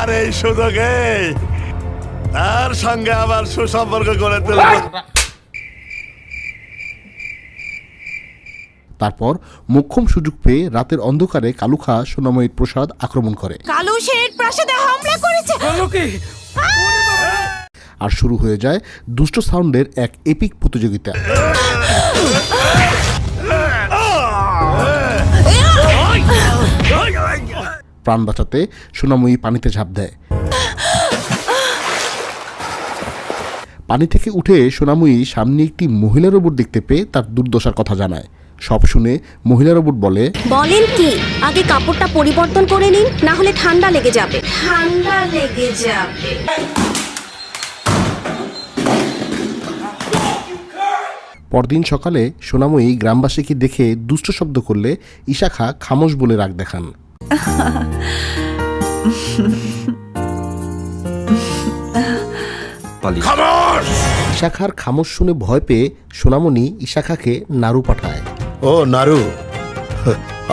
আর এই সুযোগে তার সঙ্গে আবার সুসম্পর্ক করে তুলব। তারপর মোক্ষম সুযোগ পেয়ে রাতের অন্ধকারে কালুখা সোনাময়ীর প্রসাদ আক্রমণ করে। কালু শেঠ প্রাসাদে হামলা করেছে। আর শুরু হয়ে যায় দুষ্ট সাউন্ডের এক এপিক প্রতিযোগিতা। প্রাণ বাঁচাতে সোনাময়ী পানিতে ঝাঁপ দেয়। পানি থেকে উঠে সোনাময়ী সামনে একটি মহিলা রোবট দেখতে পেয়ে তার দুর্দশার কথা জানায়। সব শুনে মহিলা রোবট বলেন কি আগে কাপড়টা পরিবর্তন করে নিন, না হলে ঠান্ডা লেগে যাবে। পরদিন সকালে সোনাময়ী গ্রামবাসীকে দেখে দুষ্ট শব্দ করলে ইশাখা খামোশ বলে রাগ দেখান। ইশাখার খামোশ শুনে ভয় পেয়ে সোনামণি ইশাখাকে নাড়ু পাঠায়। ও নারু,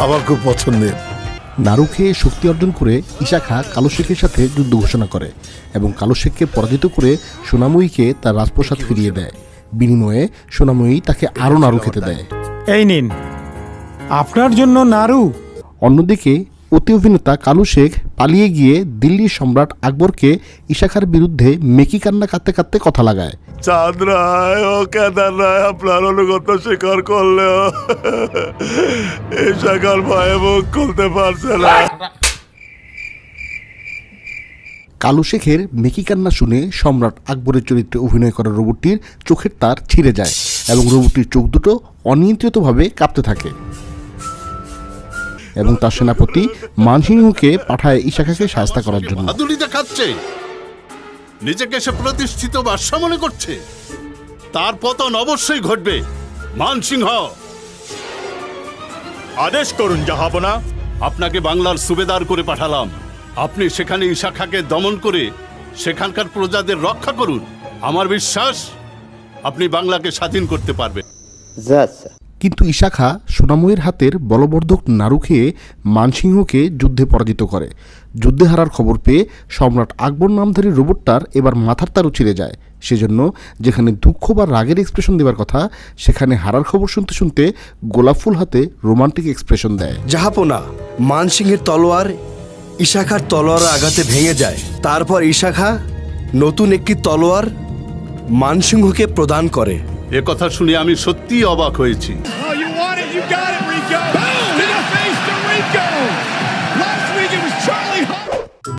আমার খুব পছন্দের। নাড়ু খেয়ে শক্তি অর্জন করে ইশাখা কালো শেখের সাথে যুদ্ধ ঘোষণা করে এবং কালো শেখকে পরাজিত করে সোনাময়ীকে তার রাজপ্রাসাদ ফিরিয়ে দেয়। বিনিময়ে সোনাময়ী তাকে আরও নাড়ু খেতে দেয়। এই নিন আপনার জন্য নাড়ু। অন্যদিকে অতি অভিনেতা কালু শেখ পালিয়ে গিয়ে দিল্লির সম্রাট আকবরকে ইশাখার বিরুদ্ধে মেকি কান্না কাঁদতে কাঁদতে কথা লাগায়। চাঁদ রায় ও কেদার রায় আপনার অনুগত স্বীকার করলেও এই শাখার ভয়ে মুখ খুলতে পারছে না। কালু শেখের মেকি কান্না শুনে সম্রাট আকবরের চরিত্রে অভিনয় করা রোবটটির চোখের তার ছিঁড়ে যায় এবং রোবটটির চোখ দুটো অনিয়ন্ত্রিতভাবে কাঁপতে থাকে এবং তার সেনাপতি মানসিংহকে পাঠায় ইশাখাকে সাহায্য করার জন্য। বাদুড়ি দেখাচ্ছে, নিজেকে সে প্রতিষ্ঠিত বাদশা মনে করছে। তার পতন অবশ্যই ঘটবে। মানসিংহ, আদেশ করুন জাহাপনা। আপনাকে বাংলার সুবেদার করে পাঠালাম। আপনি সেখানে ইশাখাকে দমন করে সেখানকার প্রজাদের রক্ষা করুন। আমার বিশ্বাস আপনি বাংলাকে স্বাধীন করতে পারবেন। কিন্তু ইশাখা সোনাময়ীর হাতের বলবর্ধক নাড়ু খেয়ে মানসিংহকে যুদ্ধে পরাজিত করে। যুদ্ধে হারার খবর পেয়ে সম্রাট আকবর নামধারী রোবটটার এবার মাথার তারু ছিঁড়ে যায়। সেজন্য যেখানে দুঃখ বা রাগের এক্সপ্রেশন দেওয়ার কথা, সেখানে হারার খবর শুনতে শুনতে গোলাপ ফুল হাতে রোমান্টিক এক্সপ্রেশন দেয়। জাহাপনা, মানসিংহের তলোয়ার ইশাখার তলোয়ার আঘাতে ভেঙে যায়। তারপর ইশাখা নতুন একটি তলোয়ার মানসিংহকে প্রদান করে। এ কথা শুনে আমি সত্যিই অবাক হয়েছি।